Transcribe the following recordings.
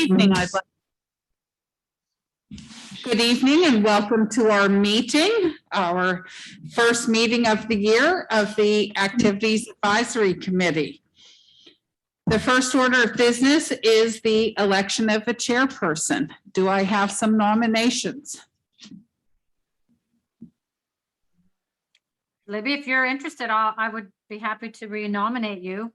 evening. Good evening and welcome to our meeting, our first meeting of the year of the Activities Advisory Committee. The first order of business is the election of a chairperson. Do I have some nominations? Libby, if you're interested, I would be happy to re-nominate you.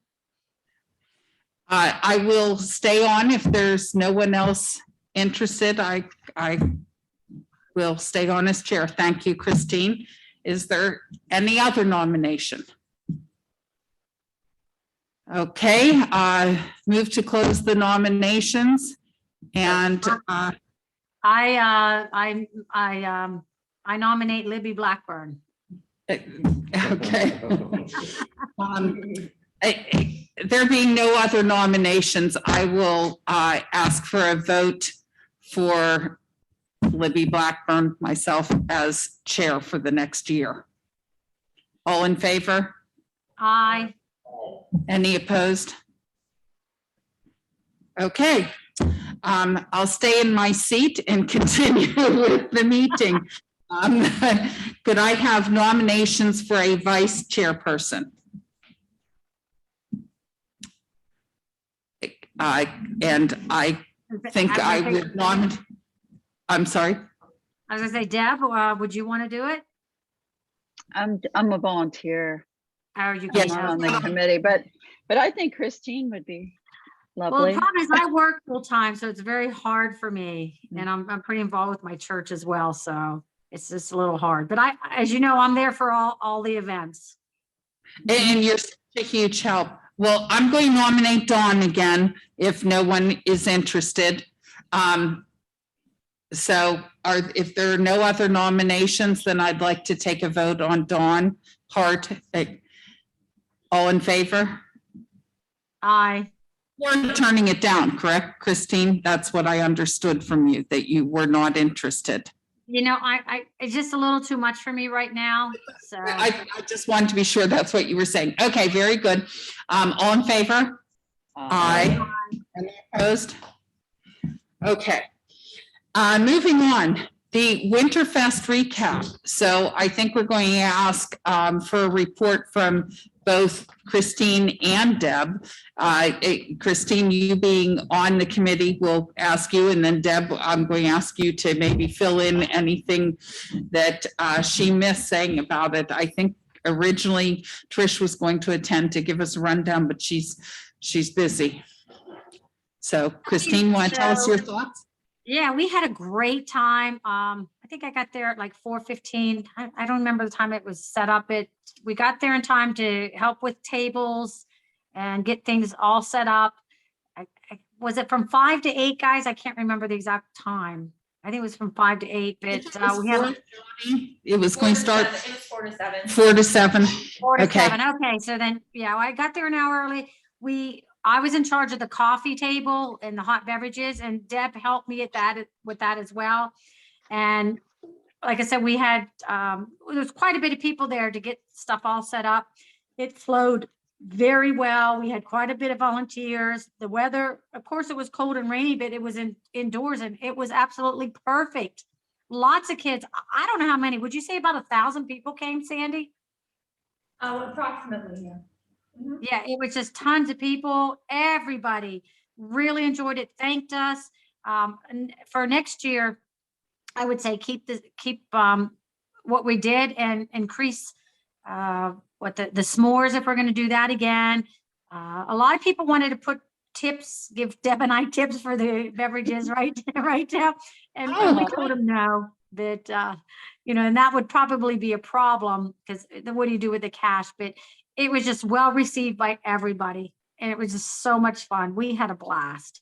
I will stay on if there's no one else interested. I will stay on as chair. Thank you, Christine. Is there any other nomination? Okay, move to close the nominations, and I nominate Libby Blackburn. okay. There being no other nominations, I will ask for a vote for Libby Blackburn, myself as chair for the next year. All in favor? Aye. Any opposed? Okay, I'll stay in my seat and continue with the meeting. Could I have nominations for a vice chairperson? And I think I would nominate. I'm sorry. I was gonna say, Deb, would you want to do it? I'm a volunteer. Or you Yes. can I'm on the committee, but I think Christine would be Well, lovely. the problem is I work full time, so it's very hard for me, and I'm pretty involved with my church as well, so it's just a little hard. But as you know, I'm there for all the events. And you're such a huge help. Well, I'm going to nominate Dawn again if no one is interested. So if there are no other nominations, then I'd like to take a vote on Dawn Hart. All in favor? Aye. You're turning it down, correct, Christine? That's what I understood from you, that you were not interested. You know, it's just a little too much for me right now, so. I just wanted to be sure that's what you were saying. Okay, very good. All in favor? Aye. Any opposed? Okay. Moving on, the Winterfest Recap. So I think we're going to ask for a report from both Christine and Deb. Christine, you being on the committee, will ask you, and then Deb, I'm going to ask you to maybe fill in anything that she missed saying about it. I think originally Trish was going to attend to give us a rundown, but she's busy. So Christine, want to tell us your thoughts? Yeah, we had a great time. I think I got there at like 4:15. I don't remember the time it was set up. We got there in time to help with tables and get things all set up. Was it from 5 to 8, guys? I can't remember the exact time. I think it was from 5 to 8, but we had. It was going to start. It was 4 to 7. 4 to 7. 4 to Okay. 7. Okay, so then, yeah, I got there an hour early. I was in charge of the coffee table and the hot beverages, and Deb helped me with that as well. And like I said, we had, there was quite a bit of people there to get stuff all set up. It flowed very well. We had quite a bit of volunteers. The weather, of course, it was cold and rainy, but it was indoors and it was absolutely perfect. Lots of kids. I don't know how many. Would you say about 1,000 people came, Sandy? Approximately, yeah. Mm-hmm. Yeah, it was just tons of people. Everybody really enjoyed it. Thanked us. And for next year, I would say keep what we did and increase the s'mores if we're going to do that again. A lot of people wanted to put tips, give Deb and I tips for the beverages, right? Right, Deb? And we told them no, that and that would probably be a problem because what do you do with the cash? But it was just well received by everybody, and it was just so much fun. We had a blast.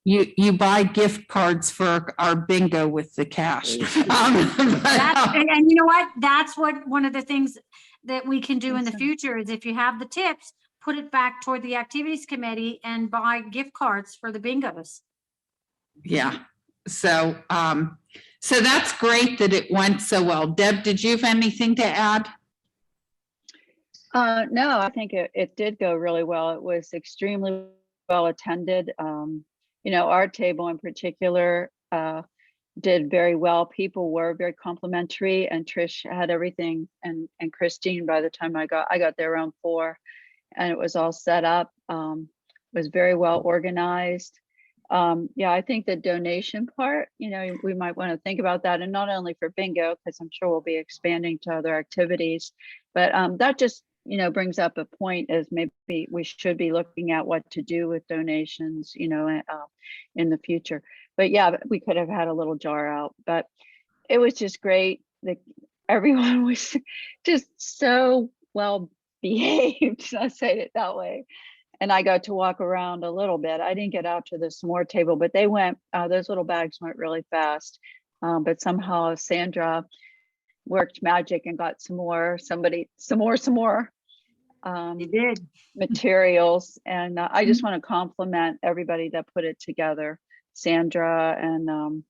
You buy gift cards for our bingo with the cash. And you know what? That's one of the things that we can do in the future is if you have the tips, put it back toward the activities committee and buy gift cards for the bingos. Yeah. So that's great that it went so well. Deb, did you have anything to add? No, I think it did go really well. It was extremely well attended. you know, our table in particular did very well. People were very complimentary, and Trish had everything, and Christine, by the time I got there around 4, and it was all set up. Was very well organized. Yeah, I think the donation part, you know, we might want to think about that, and not only for bingo, because I'm sure we'll be expanding to other activities, but that just, you know, brings up a point as maybe we should be looking at what to do with donations, you know, in the future. But yeah, we could have had a little jar out, but it was just great. Everyone was just so well behaved. I'll say it that way. And I got to walk around a little bit. I didn't get out to the s'more table, but they went, those little bags went really fast. But somehow Sandra worked magic and got some more You did. materials. And I just want to compliment everybody that put it together. Sandra and,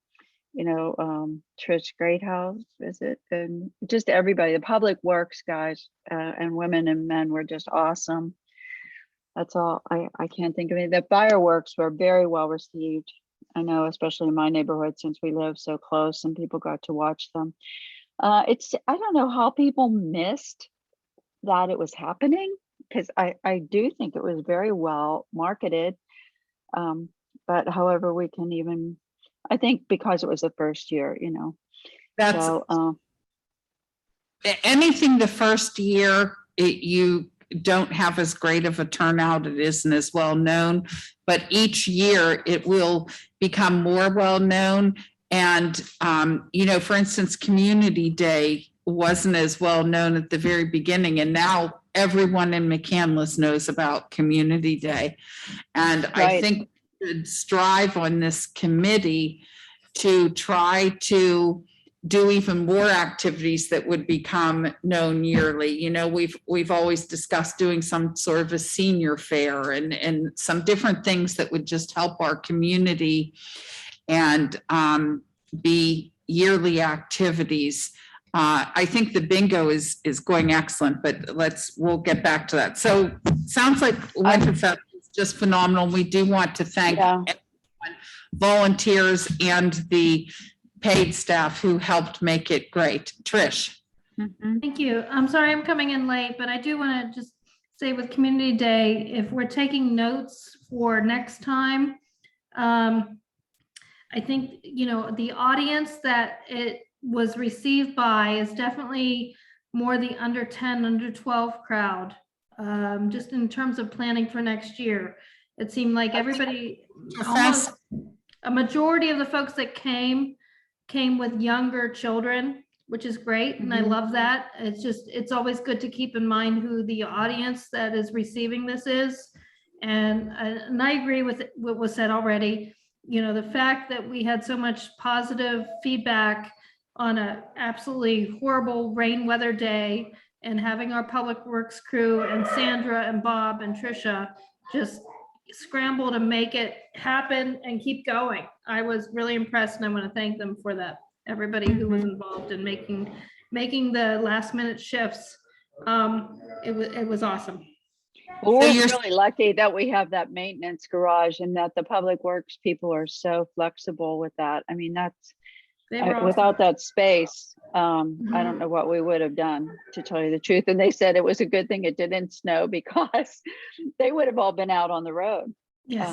you know, Trish Greathouse, is it? And just everybody, the public works guys and women and men were just awesome. That's all. I can't think of any. The fireworks were very well received. I know, especially in my neighborhood, since we live so close and people got to watch them. I don't know how people missed that it was happening, because I do think it was very well marketed. But however, we can even, I think because it was the first year, you know. That's So, anything the first year, you don't have as great of a turnout, it isn't as well known, but each year it will become more well known. And, you know, for instance, Community Day wasn't as well known at the very beginning, and now everyone in McCandless knows about Community Day. And I Right. think we should strive on this committee to try to do even more activities that would become known yearly. You know, we've always discussed doing some sort of a senior fair and some different things that would just help our community and be yearly activities. I think the bingo is going excellent, but we'll get back to that. So sounds like Winterfest is just phenomenal. We do want to thank yeah. volunteers and the paid staff who helped make it great. Trish. Mhm. Thank you. I'm sorry I'm coming in late, but I do want to just say with Community Day, if we're taking notes for next time, I think, you know, the audience that it was received by is definitely more the under 10, under 12 crowd. Just in terms of planning for next year, it seemed like everybody, almost a majority of the folks that came with younger children, which is great. And I love that. It's always good to keep in mind who the audience that is receiving this is. And I agree with what was said already. You know, the fact that we had so much positive feedback on a absolutely horrible rain weather day, and having our public works crew and Sandra and Bob and Trisha just scramble to make it happen and keep going. I was really impressed, and I want to thank them for that. Everybody who was involved in making the last minute shifts. It was awesome. Well, we're you're- really lucky that we have that maintenance garage and that the public works people are so flexible with that. I mean, They were without awesome. that space, I don't know what we would have done, to tell you the truth. And they said it was a good thing it didn't snow, because they would have all been out on the road. Yes.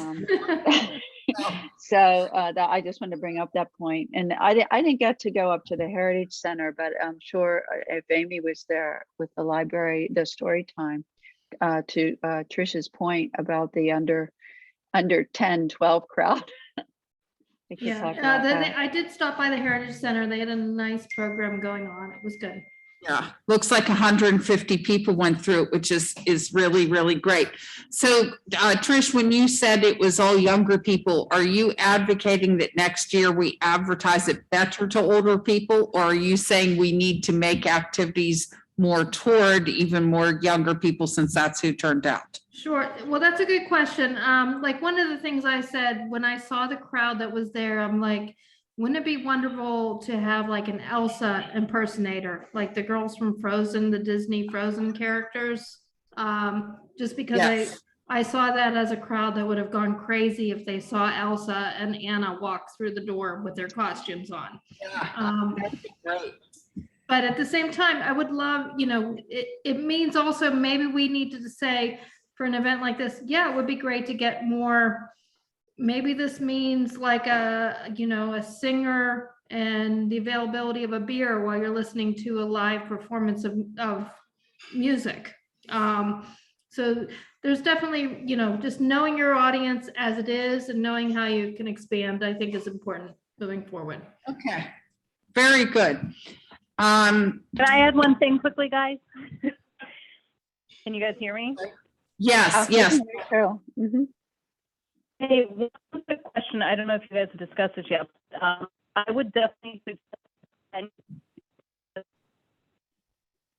So that I just wanted to bring up that point. And I didn't get to go up to the Heritage Center, but I'm sure if Amy was there with the library, the story time, to Trisha's point about the under 10, 12 crowd. We could Yeah, talk about that. I did stop by the Heritage Center. They had a nice program going on. It was good. Yeah, looks like 150 people went through it, which is really, really great. So Trish, when you said it was all younger people, are you advocating that next year we advertise it better to older people? Or are you saying we need to make activities more toward even more younger people, since that's who turned out? Sure. Well, that's a good question. Like one of the things I said when I saw the crowd that was there, I'm like, wouldn't it be wonderful to have like an Elsa impersonator, like the girls from Frozen, the Disney Frozen characters? Just because Yes. I saw that as a crowd that would have gone crazy if they saw Elsa and Anna walk through the door with their costumes on. That'd be great. But at the same time, I would love, it means also maybe we need to say for an event like this, yeah, it would be great to get more. Maybe this means like a singer and the availability of a beer while you're listening to a live performance of music. So there's definitely, just knowing your audience as it is and knowing how you can expand, I think is important moving forward. Okay, very good. Can I add one thing quickly, guys? Can you guys hear me? Yes, yes. Carol. Mhm. Hey, one quick question. I don't know if you guys have discussed this yet. I would definitely suggest.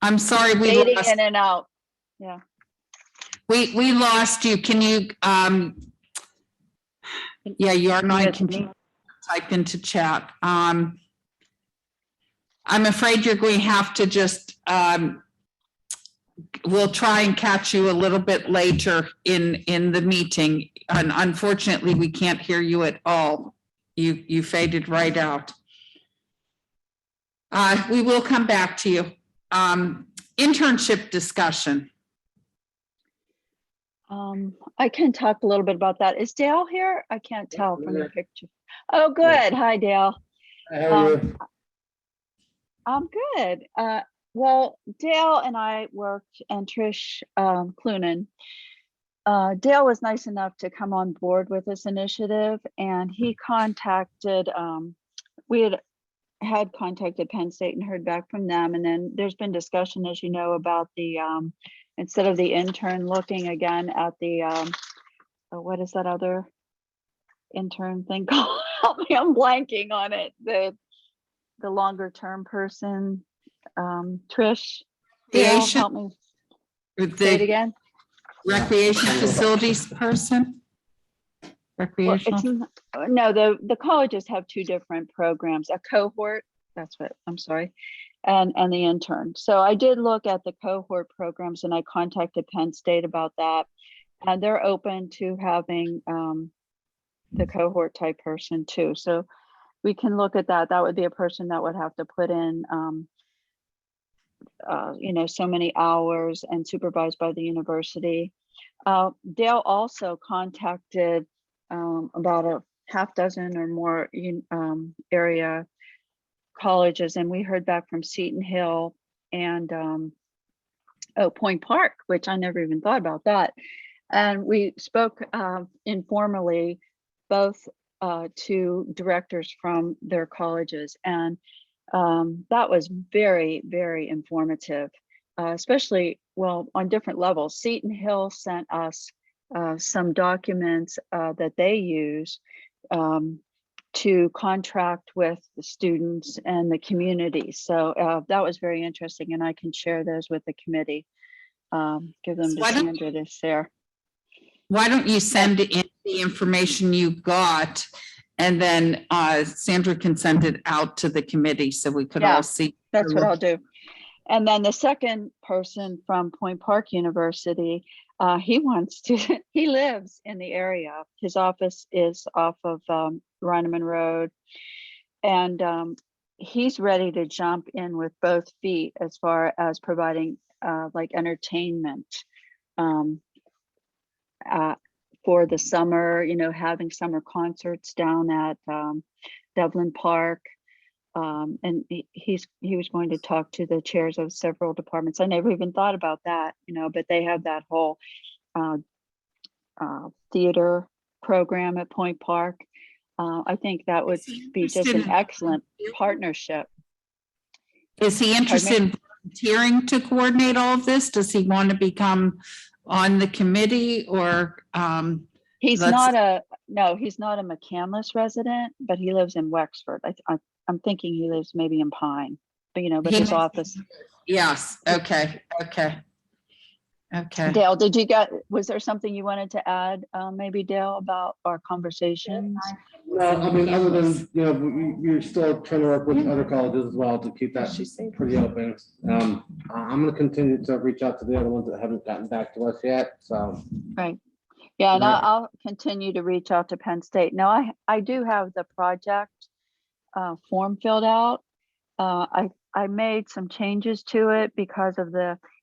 I'm sorry, we Fading lost, in and out. Yeah. we lost you. Can you, yeah, you are not, Can you guys hear me? type into chat. I'm afraid you're going to have to just, we'll try and catch you a little bit later in the meeting. And unfortunately, we can't hear you at all. You faded right out. We will come back to you. Internship discussion. I can talk a little bit about that. Is Dale here? I can't tell from the picture. Oh, good. Hi, Dale. How are you? I'm good. Well, Dale and I worked, and Trish Clunan. Dale was nice enough to come on board with this initiative, and he contacted, we had contacted Penn State and heard back from them. And then there's been discussion, as you know, about the, instead of the intern, looking again at the, what is that other intern thing called? Help me, I'm blanking on it. The longer term person, Trish. Dale, Recreation, help me say it the again. recreation facilities person? Well, Recreational, no, the colleges have two different programs, a cohort, that's what, I'm sorry, and the intern. So I did look at the cohort programs, and I contacted Penn State about that. And they're open to having the cohort type person too. So we can look at that. That would be a person that would have to put in so many hours and supervised by the university. Dale also contacted about a half dozen or more area colleges, and we heard back from Seton Hill and Point Park, which I never even thought about that. And we spoke informally, both to directors from their colleges, and that was very, very informative, especially, well, on different levels. Seton Hill sent us some documents that they use to contract with the students and the community. So that was very interesting, and I can share those with the committee. Give them to Why don't- Sandra to share. why don't you send in the information you got, and then Sandra can send it out to the committee so we could Yeah. all see. That's what I'll do. And then the second person from Point Park University, he wants to, he lives in the area. His office is off of Reineman Road. And he's ready to jump in with both feet as far as providing like entertainment for the summer, having summer concerts down at Devlin Park. And he was going to talk to the chairs of several departments. I never even thought about that, but they have that whole theater program at Point Park. I think that would be just an excellent partnership. Is he interested in volunteering to coordinate all of this? Does he want to become on the committee, or? He's Let's- not a McCandless resident, but he lives in Wexford. I'm thinking he lives maybe in Pine, but but He his lives- office. Yes, okay. Dale, was there something you wanted to add, maybe Dale, about our conversations? Well, I mean, other than, you're still trying to work with other colleges as well to keep that pretty open. I'm gonna continue to reach out to the other ones that haven't gotten back to us yet, so. Right. Yeah, and Right. I'll continue to reach out to Penn State. Now, I do have the project form filled out. I made some changes to it because of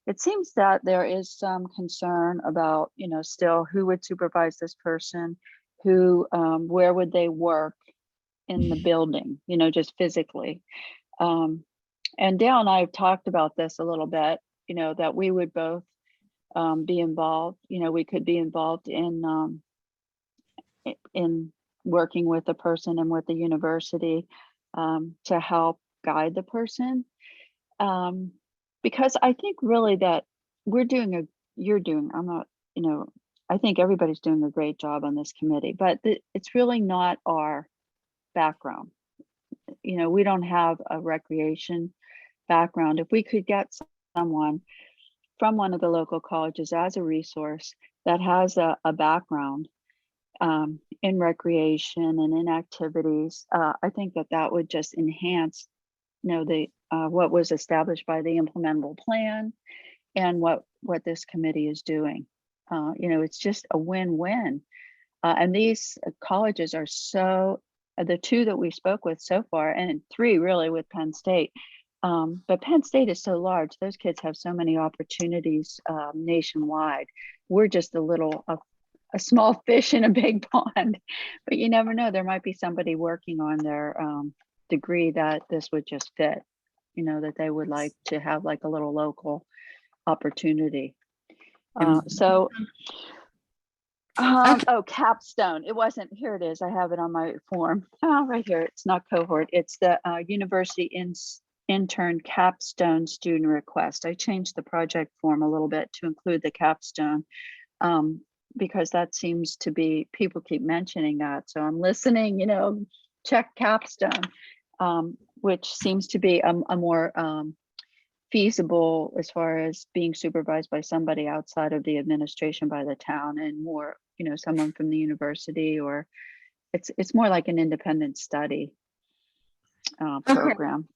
it seems that there is some concern about, still who would supervise this person, where would they work in the building, just physically. And Dale and I have talked about this a little bit, that we would both be involved, we could be involved in working with the person and with the university to help guide the person. Because I think really that I'm not, I think everybody's doing a great job on this committee, but it's really not our background. We don't have a recreation background. If we could get someone from one of the local colleges as a resource that has a background in recreation and in activities, I think that would just enhance, what was established by the implementable plan and what this committee is doing. It's just a win-win. And these colleges are the two that we spoke with so far, and 3 really with Penn State. But Penn State is so large; those kids have so many opportunities nationwide. We're just a small fish in a big pond. But you never know; there might be somebody working on their degree that this would just fit. That they would like to have like a little local opportunity. Capstone. It wasn't. Here it is. I have it on my form. Right here. It's not cohort. It's the university intern capstone student request. I changed the project form a little bit to include the capstone because that seems to be, people keep mentioning that. So I'm listening, check capstone, which seems to be a more feasible as far as being supervised by somebody outside of the administration by the town, and more, someone from the university, or it's more like an independent study program.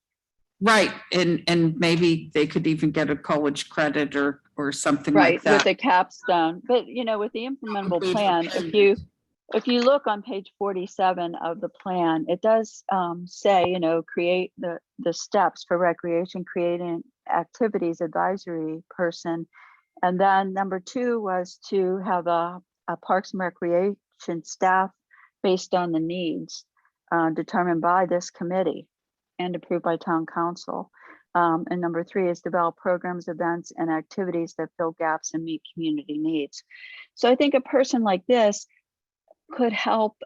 Right, and maybe they could even get a college credit or something Right, like that. with the capstone. But with the implementable plan, if you look on page 47 of the plan, it does say, create the steps for recreation, creating activities advisory person. And then number 2 was to have a Parks and Recreation staff based on the needs determined by this committee and approved by town council. And number 3 is develop programs, events, and activities that fill gaps and meet community needs. So I think a person like this could help,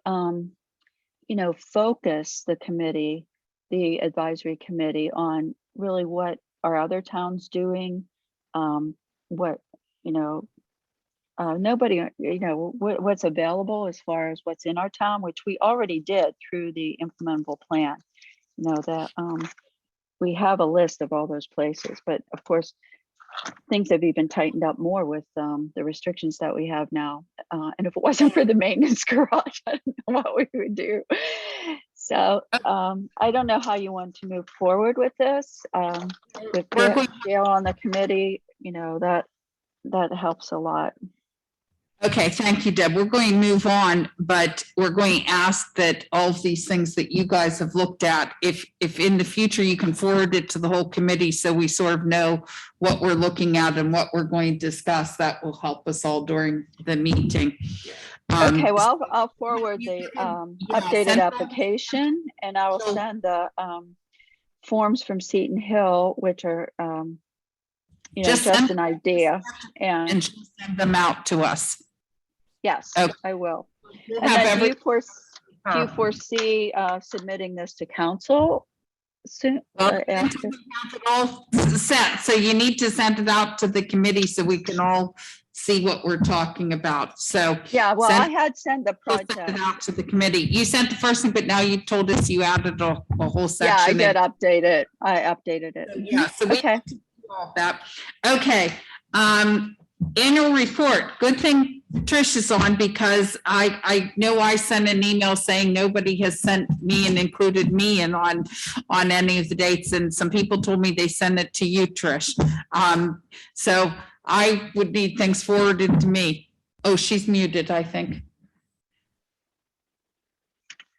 focus the committee, the advisory committee, on really what are other towns doing, what's available as far as what's in our town, which we already did through the implementable plan. We have a list of all those places, but of course, things have even tightened up more with the restrictions that we have now. And if it wasn't for the maintenance garage, I don't know what we would do. So I don't know how you want to move forward with this. With Gail on the committee, that helps a lot. Okay, thank you, Deb. We're going to move on, but we're going to ask that all of these things that you guys have looked at, if in the future you can forward it to the whole committee so we sort of know what we're looking at and what we're going to discuss, that will help us all during the meeting. Okay, well, I'll forward the updated application, and I will send the forms from Seton Hill, which are just an idea, and send them out to us. Yes, okay. I will. And then do you foresee submitting this to council soon? Well, all set, so you need to send it out to the committee so we can all see what we're talking about. So yeah, well, I had sent the project out to the committee. You sent the first thing, but now you told us you added a whole section. Yeah, I did update it. I updated it. Yeah, so we okay. All that. Okay. Annual report. Good thing Trish is on, because I know I sent an email saying nobody has sent me and included me in on any of the dates, and some people told me they sent it to you, Trish. So I would need things forwarded to me. Oh, she's muted, I think.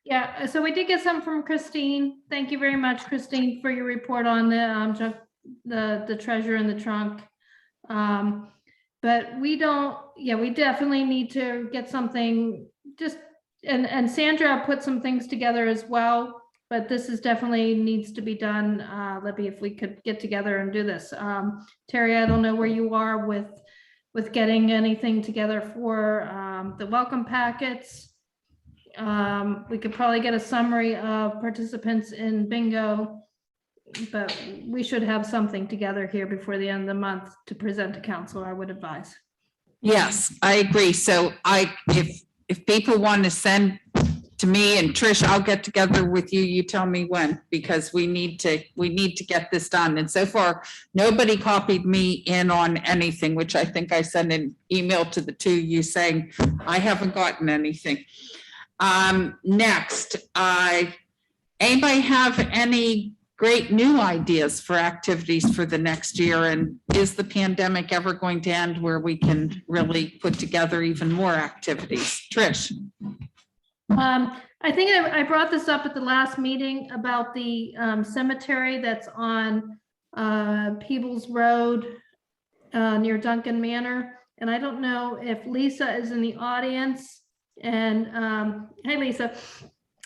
Yeah, so we did get some from Christine. Thank you very much, Christine, for your report on the treasure in the trunk. But we don't, yeah, we definitely need to get something just, and Sandra put some things together as well, but this is definitely needs to be done. Libby, if we could get together and do this. Terry, I don't know where you are with getting anything together for the welcome packets. We could probably get a summary of participants in bingo, but we should have something together here before the end of the month to present to council, I would advise. Yes, I agree. So if people want to send to me and Trish, I'll get together with you. You tell me when, because we need to get this done. And so far, nobody copied me in on anything, which I think I sent an email to the two of you saying I haven't gotten anything. Next, anybody have any great new ideas for activities for the next year? And is the pandemic ever going to end where we can really put together even more activities? Trish. I think I brought this up at the last meeting about the cemetery that's on Peebles Road near Duncan Manor. And I don't know if Lisa is in the audience. And hey, Lisa,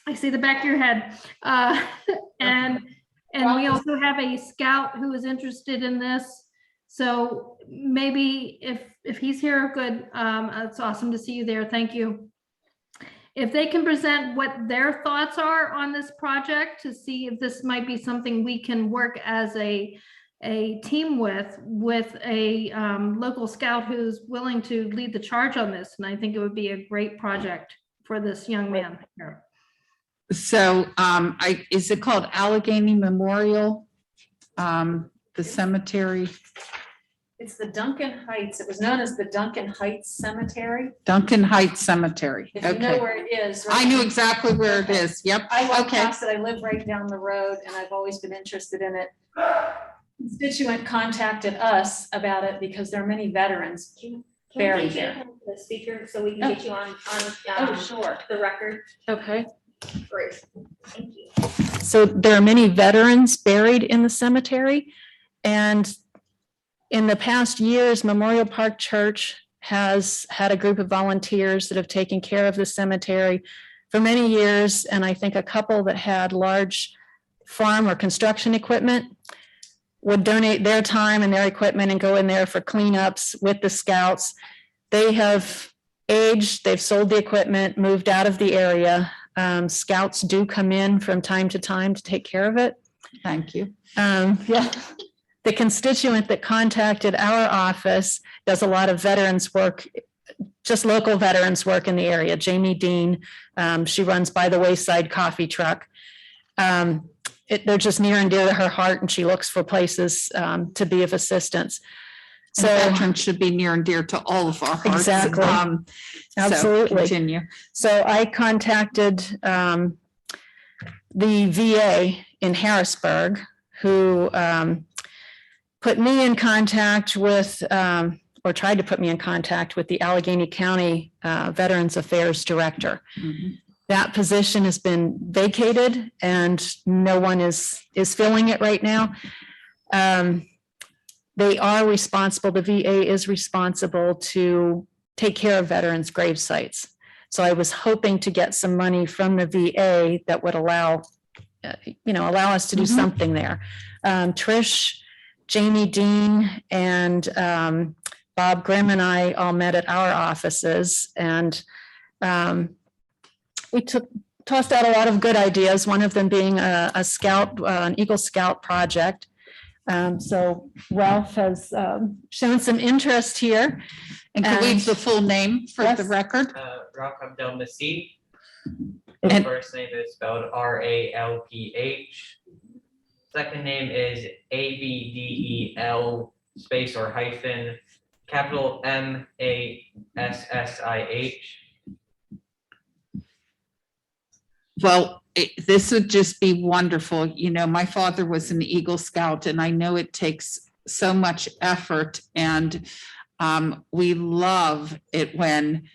I see the back of your head. And we also have a scout who is interested in this. So maybe if he's here, good. It's awesome to see you there. Thank you. If they can present what their thoughts are on this project to see if this might be something we can work as a team with a local scout who's willing to lead the charge on this. And I think it would be a great project for this young man here. So is it called Allegheny Memorial? The cemetery? It's the Duncan Heights. It was known as the Duncan Heights Cemetery. Duncan Heights Cemetery. If you know Okay. where it is. I knew exactly where it is. Yep. I walk Okay. past it. I live right down the road and I've always been interested in it. Constituent contacted us about it because there are many veterans buried there. The speaker, so we can Oh. get you on Sure. the record. Okay. Great. Thank you. So there are many veterans buried in the cemetery. And in the past years, Memorial Park Church has had a group of volunteers that have taken care of the cemetery for many years. And I think a couple that had large farm or construction equipment would donate their time and their equipment and go in there for cleanups with the scouts. They have aged, they've sold the equipment, moved out of the area. Scouts do come in from time to time to take care of it. Thank you. Yeah. The constituent that contacted our office does a lot of veterans work, just local veterans work in the area. Jamie Dean, she runs By the Wayside Coffee Truck. They're just near and dear to her heart, and she looks for places to be of assistance. So veterans should be near and dear to all of our hearts. Exactly. Absolutely. So continue. So I contacted the VA in Harrisburg, who put me in contact with, or tried to put me in contact with the Allegheny County Veterans Affairs Director. Mm-hmm. That position has been vacated and no one is filling it right now. They are responsible, the VA is responsible to take care of veterans' grave sites. So I was hoping to get some money from the VA that would allow us to do something there. Trish, Jamie Dean, and Bob Grimm and I all met at our offices, and we tossed out a lot of good ideas, one of them being a scout, an Eagle Scout project. So Ralph has shown some interest here. And can we have the full name for the record? Ralph Abdelmasih. And- His first name is spelled R-A-L-P-H. Second name is A-B-D-E-L space or hyphen, capital M-A-S-S-I-H. Well, this would just be wonderful. You know, my father was an Eagle Scout and I know it takes so much effort, and We love it when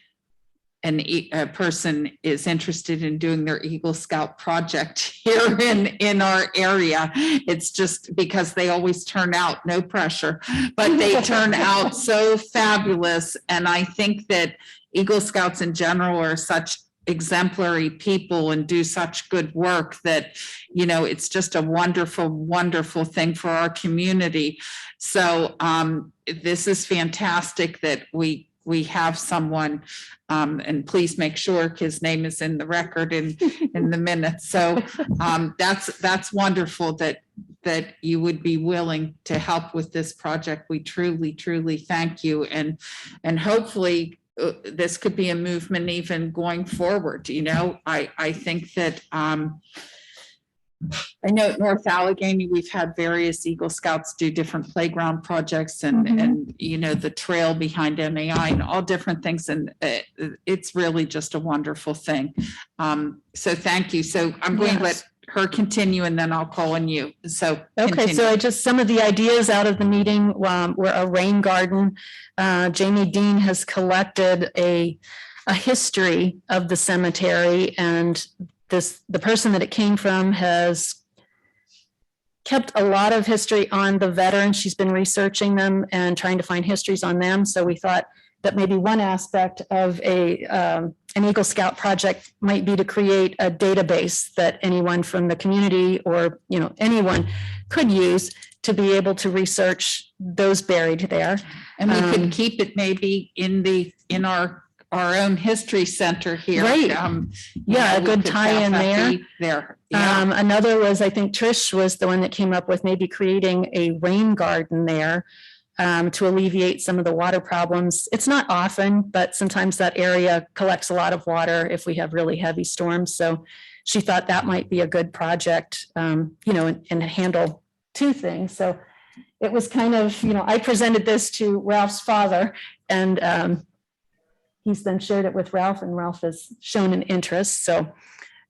a person is interested in doing their Eagle Scout project here in our area. It's just because they always turn out, no pressure, but they turn out so fabulous. And I think that Eagle Scouts in general are such exemplary people and do such good work that, you know, it's just a wonderful, wonderful thing for our community. So this is fantastic that we have someone, and please make sure his name is in the record in the minutes. So that's wonderful that you would be willing to help with this project. We truly, truly thank you. And hopefully this could be a movement even going forward. You know, I think that I know at North Allegheny, we've had various Eagle Scouts do different playground projects and you know, the trail behind MAI and all different things. And it's really just a wonderful thing. So thank you. So I'm going to let her continue and then I'll call on you. So Okay, so some of the ideas out of the meeting were a rain garden. Jamie Dean has collected a history of the cemetery, and the person that it came from has kept a lot of history on the veterans. She's been researching them and trying to find histories on them. So we thought that maybe one aspect of an Eagle Scout project might be to create a database that anyone from the community or, you know, anyone could use to be able to research those buried there. And we could keep it maybe in our own history center here. Right. Yeah, a good tie in there. Yeah. Another was, I think Trish was the one that came up with maybe creating a rain garden there to alleviate some of the water problems. It's not often, but sometimes that area collects a lot of water if we have really heavy storms. So she thought that might be a good project, you know, and handle two things. So it was kind of, you know, I presented this to Ralph's father, and he's then shared it with Ralph, and Ralph has shown an interest. So,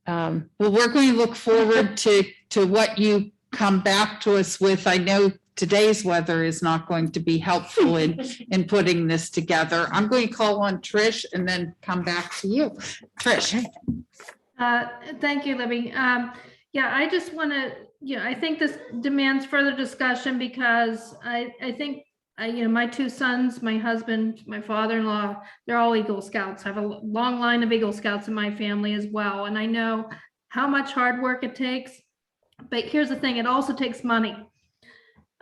well, we're going to look forward to what you come back to us with. I know today's weather is not going to be helpful in putting this together. I'm going to call on Trish and then come back to you. Trish. Thank you, Libby. Yeah, I just want to, you know, I think this demands further discussion because I think you know, my two sons, my husband, my father-in-law, they're all Eagle Scouts. I have a long line of Eagle Scouts in my family as well. And I know how much hard work it takes, but here's the thing, it also takes money.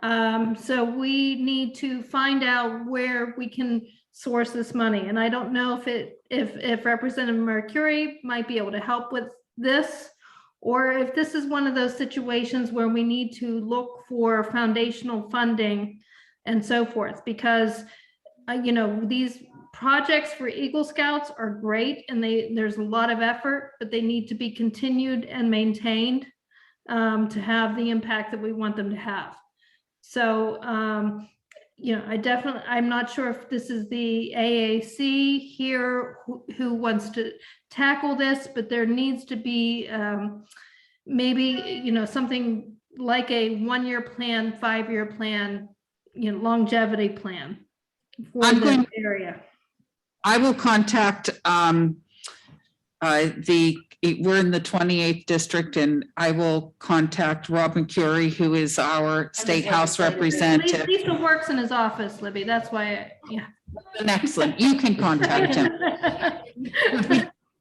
So we need to find out where we can source this money. And I don't know if Representative Mercury might be able to help with this, or if this is one of those situations where we need to look for foundational funding and so forth, because you know, these projects for Eagle Scouts are great and there's a lot of effort, but they need to be continued and maintained to have the impact that we want them to have. So you know, I'm not sure if this is the AAC here who wants to tackle this, but there needs to be maybe, you know, something like a 1-year plan, 5-year plan, you know, longevity plan for the area. I will contact we're in the 28th district, and I will contact Robin Curie, who is our State House representative. Lisa works in his office, Libby. That's why, yeah. Excellent. You can contact him.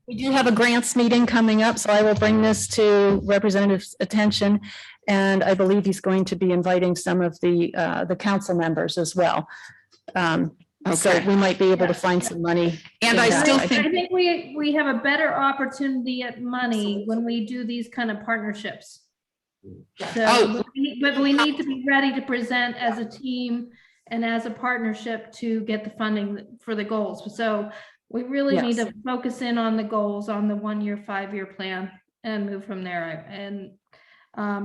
We do have a grants meeting coming up, so I will bring this to Representative's attention. And I believe he's going to be inviting some of the council members as well. So we might be able to find some money. And I think we have a better opportunity at money when we do these kind of partnerships. So, but we need to be ready to present as a team and as a partnership to get the funding for the goals. So we really need to focus in on the goals on the 1-year, 5-year plan and move from there. And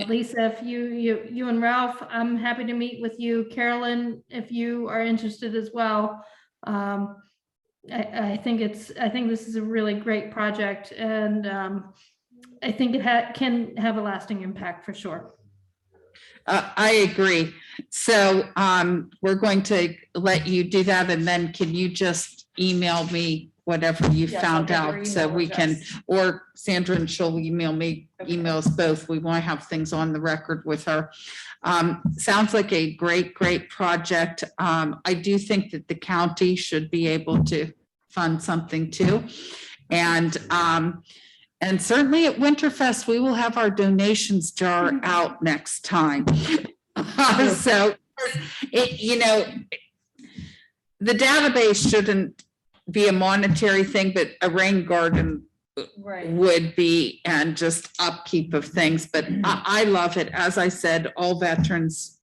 Lisa, if you and Ralph, I'm happy to meet with you. Carolyn, if you are interested as well. I think this is a really great project, and I think it can have a lasting impact for sure. I agree. So we're going to let you do that, and then can you just email me whatever you Yes, I'll found get your out, so email we can, address. or Sandra and she'll email me, Okay. emails both. We want to have things on the record with her. Sounds like a great, great project. I do think that the county should be able to fund something too. And certainly at Winterfest, we will have our donations jar out next time. So it, you know, the database shouldn't be a monetary thing, but a rain garden Right. would be, and just upkeep of things. But I love it. As I said, all veterans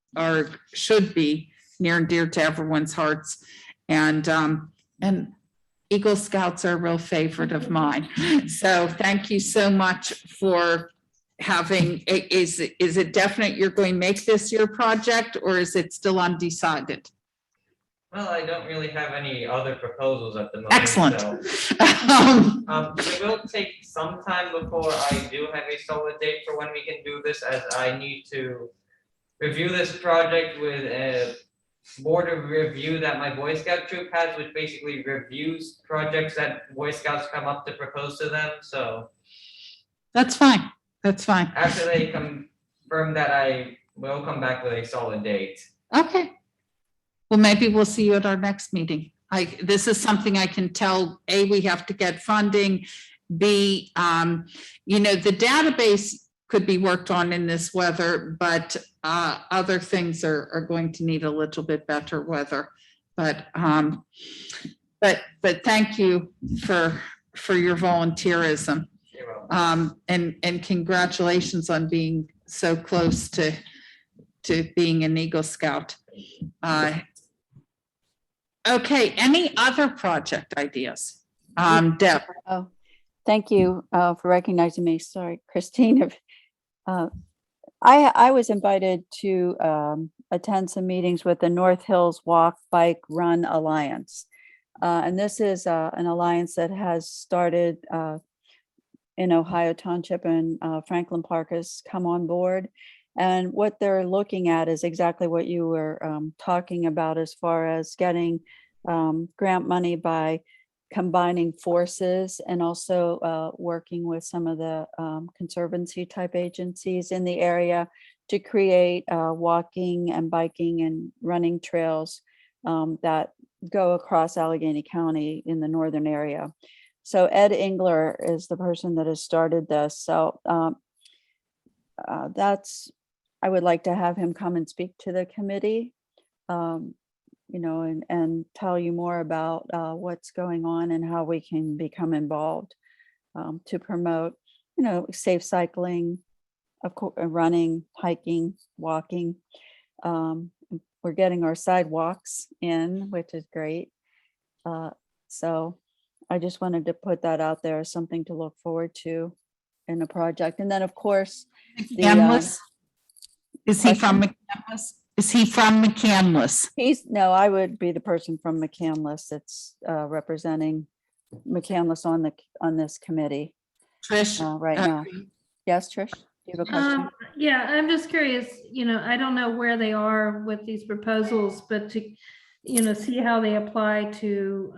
should be near and dear to everyone's hearts. And Eagle Scouts are a real favorite of mine. So thank you so much for having, is it definite you're going to make this your project, or is it still undecided? Well, I don't really have any other proposals at the moment. Excellent. So, it will take some time before I do have a solid date for when we can do this, as I need to review this project with a board of review that my Boy Scout troop has, which basically reviews projects that Boy Scouts come up to propose to them. So That's fine. That's fine. after they confirm that, I will come back with a solid date. Okay. Well, maybe we'll see you at our next meeting. This is something I can tell, A, we have to get funding. B, you know, the database could be worked on in this weather, but other things are going to need a little bit better weather. But thank you for your volunteerism. You're welcome. And congratulations on being so close to being an Eagle Scout. Okay, any other project ideas? Deb. Oh, thank you for recognizing me. Sorry, Christine. I was invited to attend some meetings with the North Hills Walk, Bike, Run Alliance. And this is an alliance that has started in Ohio Township, and Franklin Park has come on board. And what they're looking at is exactly what you were talking about, as far as getting grant money by combining forces, and also working with some of the conservancy type agencies in the area to create walking and biking and running trails that go across Allegheny County in the northern area. So Ed Engler is the person that has started this. So I would like to have him come and speak to the committee, you know, and tell you more about what's going on and how we can become involved to promote, you know, safe cycling, of course, running, hiking, walking. We're getting our sidewalks in, which is great. So I just wanted to put that out there as something to look forward to in a project. And then, of course, McCandless? Is he from McCandless? Is he from McCandless? No, I would be the person from McCandless that's representing McCandless on this committee Trish? right now. Yes, Trish, do you have a question? Yeah, I'm just curious, you know, I don't know where they are with these proposals, but to, you know, see how they apply to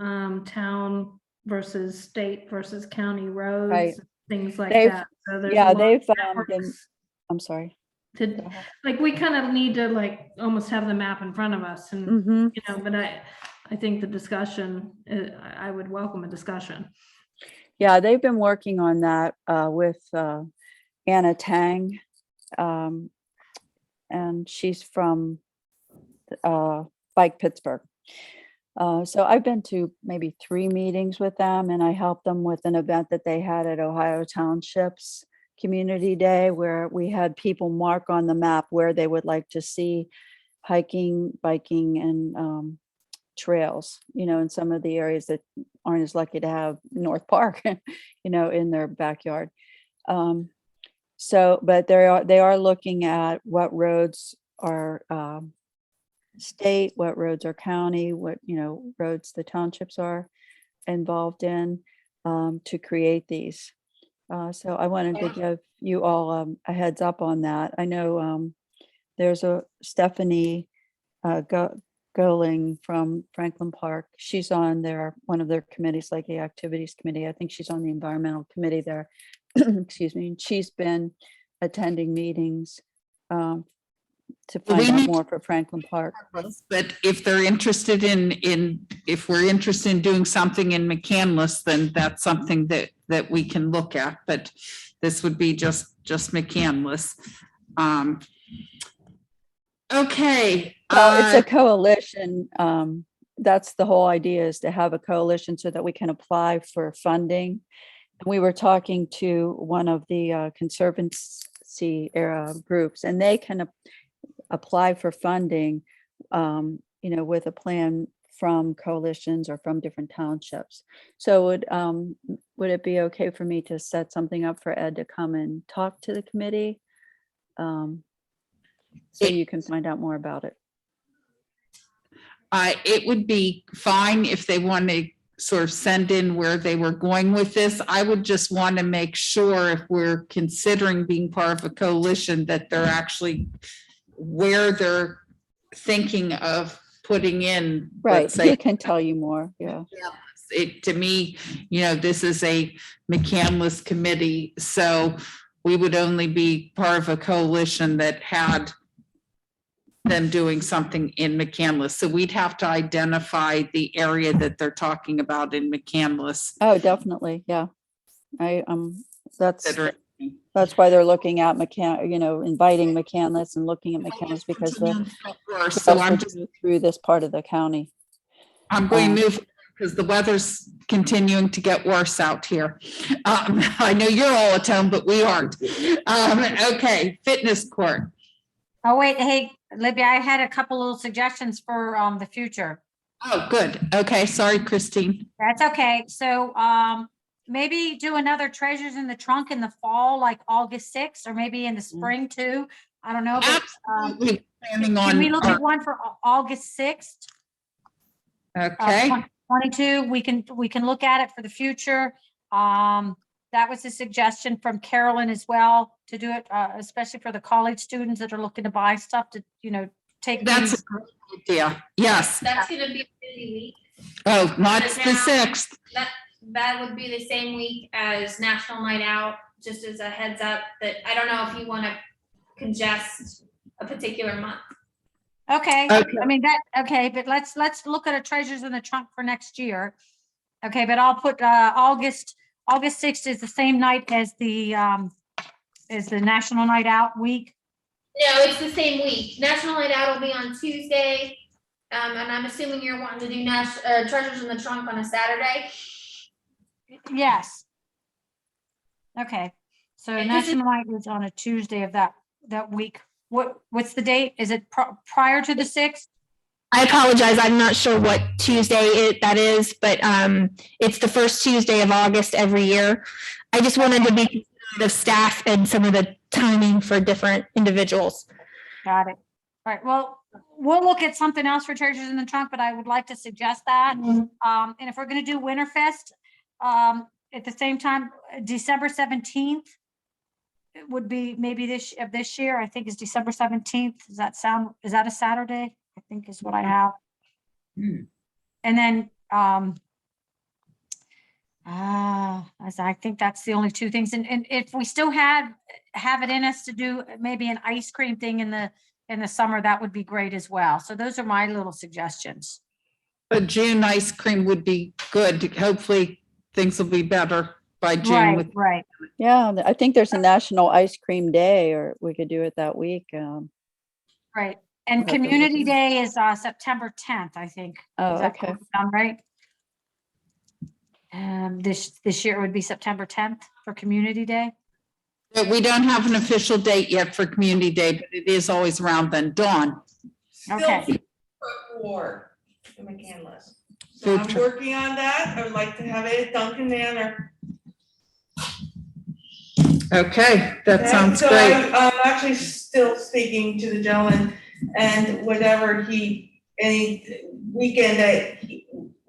town versus state versus county roads, Right. things like They've- that. So there's a Yeah, lot of they've been, networks I'm sorry. to, like, we kind of need to like almost have the map in front of us, and Mhm. you know, but I think the discussion, I would welcome a discussion. Yeah, they've been working on that with Anna Tang. And she's from Bike Pittsburgh. So I've been to maybe 3 meetings with them, and I helped them with an event that they had at Ohio Township's Community Day, where we had people mark on the map where they would like to see hiking, biking, and trails, you know, in some of the areas that aren't as lucky to have North Park, you know, in their backyard. So, but they are looking at what roads are state, what roads are county, what, you know, roads the townships are involved in to create these. So I wanted to give you all a heads up on that. I know there's a Stephanie Goling from Franklin Park. She's on one of their committees, like the activities committee. I think she's on the environmental committee there. Excuse me. And she's been attending meetings to We find out need more for Franklin Park. But if they're interested if we're interested in doing something in McCandless, then that's something that we can look at, but this would be just McCandless. Okay. Well, it's a coalition. That's the whole idea, is to have a coalition so that we can apply for funding. And we were talking to one of the conservancy era groups, and they can apply for funding, with a plan from coalitions or from different townships. So would it be okay for me to set something up for Ed to come and talk to the committee? So you can find out more about it. It would be fine if they want to sort of send in where they were going with this. I would just want to make sure, if we're considering being part of a coalition, that they're actually where they're thinking of putting in. Right, let's say, he can tell you more, yeah. to me, this is a McCandless committee, so we would only be part of a coalition that had them doing something in McCandless. So we'd have to identify the area that they're talking about in McCandless. Oh, definitely, yeah. That's why they're looking at inviting McCandless and looking at McCandless, because So I'm just through this part of the county. I'm going to move because the weather's continuing to get worse out here. I know you're all at home, but we aren't. Okay, fitness court. Oh, wait, hey, Libby, I had a couple little suggestions for the future. Oh, good. Okay, sorry, Christine. That's okay. So maybe do another Treasures in the Trunk in the fall, like August 6th, or maybe in the spring too. I don't know. But, Absolutely planning on. can we look at one for August 6th? Okay. 22, we can look at it for the future. That was a suggestion from Carolyn as well, to do it, especially for the college students that are looking to buy stuff to, take. That's a great idea. Yes. That's gonna be a busy week. Oh, not the 6th. That would be the same week as National Night Out, just as a heads up, that I don't know if you want to congest a particular month. Okay, Okay. I mean, okay, but let's look at a Treasures in the Trunk for next year. Okay, but I'll put August 6th is the same night as the National Night Out week. No, it's the same week. National Night Out will be on Tuesday, and I'm assuming you're wanting to do Treasures in the Trunk on a Saturday. Yes. Okay, so And this is- National Night is on a Tuesday of that week. What's the date? Is it prior to the 6th? I apologize. I'm not sure what Tuesday that is, but it's the first Tuesday of August every year. I just wanted to be considerate of staff and some of the timing for different individuals. Got it. All right, well, we'll look at something else for Treasures in the Trunk, but I would like to suggest that. And if we're going to do Winterfest, at the same time, December 17th, it would be maybe this year, I think is December 17th. Is that a Saturday? I think is what I have. And then, I think that's the only two things. And if we still have it in us to do maybe an ice cream thing in the summer, that would be great as well. So those are my little suggestions. But June ice cream would be good. Hopefully things will be better by June. Right. Yeah, I think there's a National Ice Cream Day, or we could do it that week. Right. And Okay. Community Day is September 10th, I think. Oh, Is that okay. sound right? This year it would be September 10th for Community Day. But we don't have an official date yet for Community Day, but it is always around then. Dawn. Okay. War in McCandless. So Food I'm truck. working on that. I would like to have it at Duncan Manor. Okay, that sounds So great. I'm actually still speaking to the gentleman, and whatever any weekend that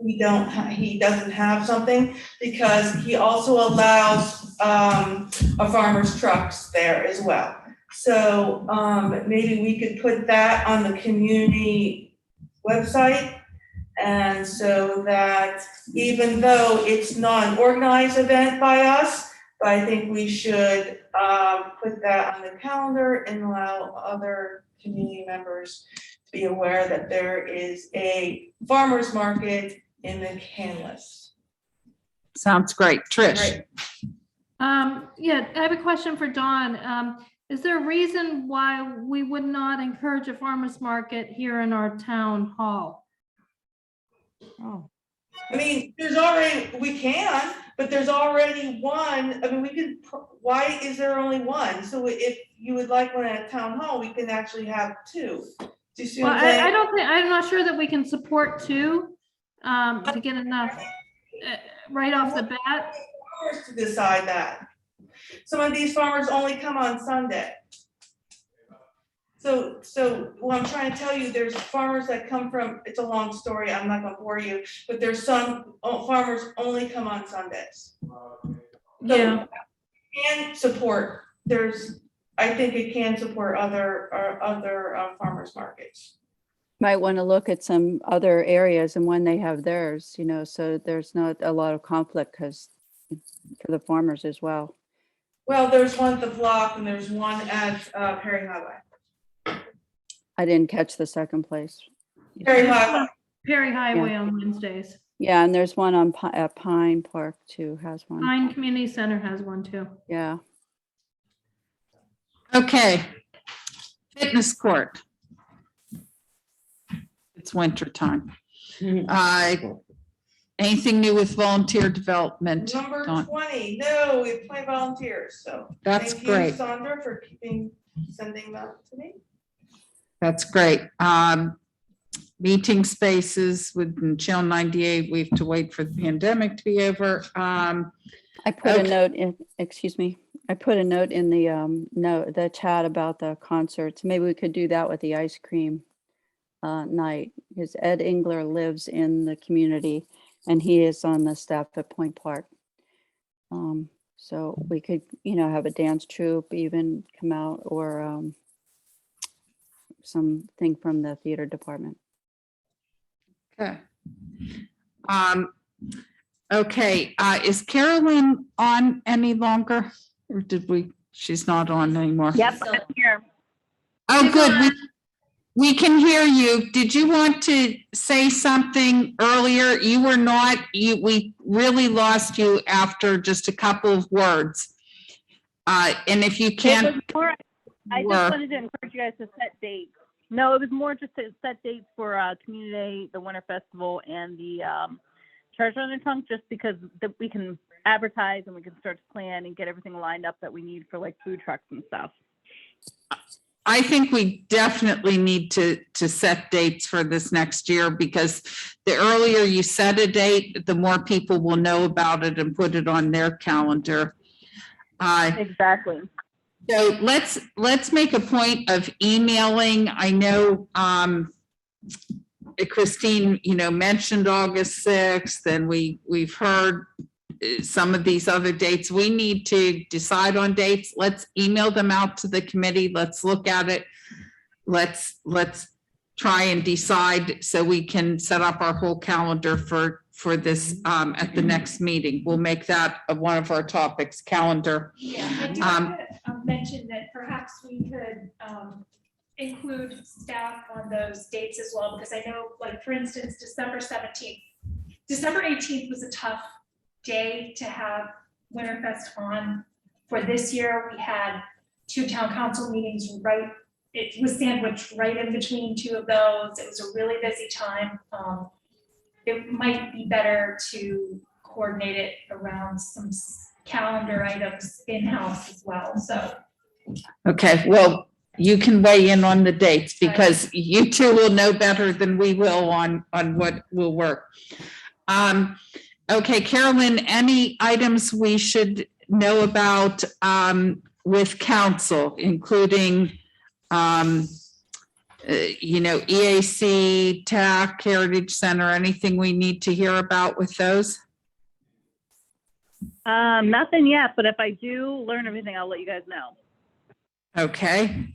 he doesn't have something, because he also allows, a farmer's trucks there as well. So, maybe we could put that on the community website. And so that even though it's not an organized event by us, but I think we should, put that on the calendar and allow other community members to be aware that there is a farmer's market in the Canlis. Sounds great. Trish? Great. Yeah, I have a question for Dawn. Is there a reason why we would not encourage a farmer's market here in our town hall? Oh, I mean, we can, but there's already one. I mean, we could, why is there only one? So if you would like one at town hall, we can actually have two. Do you see what Well, I'm saying? I'm not sure that we can support two, to get enough, right off the bat. Farmers to decide that. Some of these farmers only come on Sunday. So what I'm trying to tell you, there's farmers that come from, it's a long story, I'm not gonna bore you, but there's some farmers only come on Sundays. Yeah. Can support, I think it can support other farmers markets. Might want to look at some other areas and when they have theirs, you know, so there's not a lot of conflict because for the farmers as well. Well, there's one at the block and there's one at Perry Highway. I didn't catch the second place. Perry Highway. Perry Highway on Wednesdays. Yeah, and there's one on at Pine Park too, has one. Pine Community Center has one too. Yeah. Okay. Fitness court. It's winter time. Anything new with volunteer development? Number Dawn? 20, no, we have 20 volunteers, so. That's thank great. you, Sandra, for sending that to me. That's great. Meeting spaces with Channel 98, we have to wait for the pandemic to be over. I put a note in, excuse me, I put a note in the chat about the concerts. Maybe we could do that with the ice cream night, because Ed Engler lives in the community and he is on the staff at Point Park. So we could, you know, have a dance troupe even come out, or something from the theater department. Okay. Okay, is Carolyn on any longer? Or did she's not on anymore? Yep, I'm here. Oh, good. We can hear you. Did you want to say something earlier? You were not, we really lost you after just a couple of words. And if you can't. It was more, I just wanted to encourage you guys to set dates. No, it was more just to set dates for Community Day, the Winter Festival, and the Treasure in the Trunk, just because we can advertise and we can start to plan and get everything lined up that we need for like food trucks and stuff. I think we definitely need to set dates for this next year, because the earlier you set a date, the more people will know about it and put it on their calendar. Exactly. So let's make a point of emailing. I know Christine, mentioned August 6th, and we've heard some of these other dates. We need to decide on dates. Let's email them out to the committee. Let's look at it. Let's try and decide so we can set up our whole calendar for this at the next meeting. We'll make that one of our topics, calendar. Yeah, I do want to mention that perhaps we could include staff on those dates as well, because I know, like, for instance, December 18th was a tough day to have Winterfest on. For this year, we had 2 town council meetings, right? It was sandwiched right in between 2 of those. It was a really busy time. It might be better to coordinate it around some calendar items in-house as well, so. Okay, well, you can weigh in on the dates, because you two will know better than we will on what will work. Okay, Carolyn, any items we should know about with council, including EAC, TAC, Heritage Center, anything we need to hear about with those? Nothing yet, but if I do learn everything, I'll let you guys know. Okay.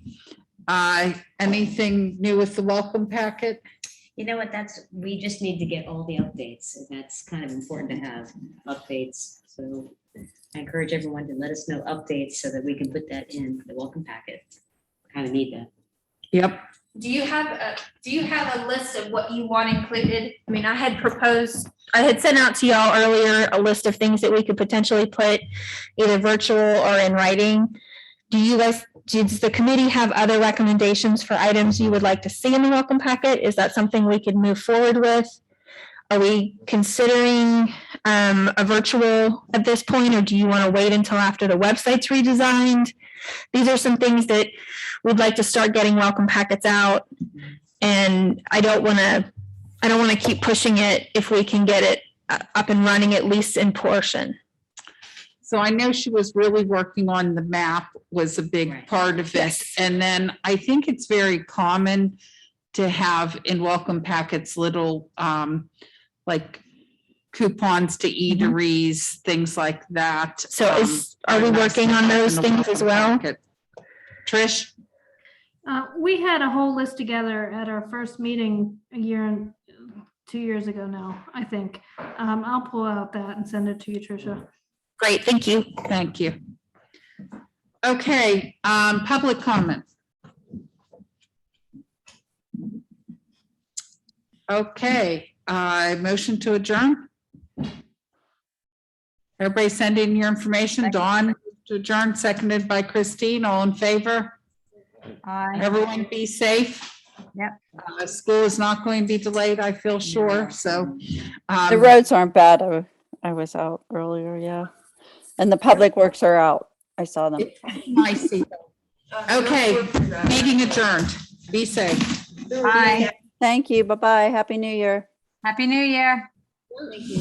Anything new with the welcome packet? You know what, we just need to get all the updates, and that's kind of important to have updates. So I encourage everyone to let us know updates so that we can put that in the welcome packet. Kind of need that. Yep. Do you have a list of what you want included? I mean, I had sent out to y'all earlier a list of things that we could potentially put either virtual or in writing. Does the committee have other recommendations for items you would like to see in the welcome packet? Is that something we could move forward with? Are we considering a virtual at this point, or do you want to wait until after the website's redesigned? These are some things that we'd like to start getting welcome packets out. And I don't want to keep pushing it if we can get it up and running, at least in portion. So I know she was really working on the map was a big part of this. Yes. And then I think it's very common to have in welcome packets little like coupons to eateries, things like that. So are we working on those things as well? Trish? We had a whole list together at our first meeting 2 years ago now, I think. I'll pull out that and send it to you, Tricia. Great, thank you. Thank you. Okay, public comment. Okay, motion to adjourn. Everybody send in your information. Dawn to adjourn, seconded by Christine. All in favor? Aye. Everyone be safe. Yep. School is not going to be delayed, I feel sure, so. The roads aren't bad. I was out earlier, yeah. And the public works are out. I saw them. I see. Okay, meeting adjourned. Be safe. Bye. Thank you. Bye-bye. Happy New Year. Happy New Year.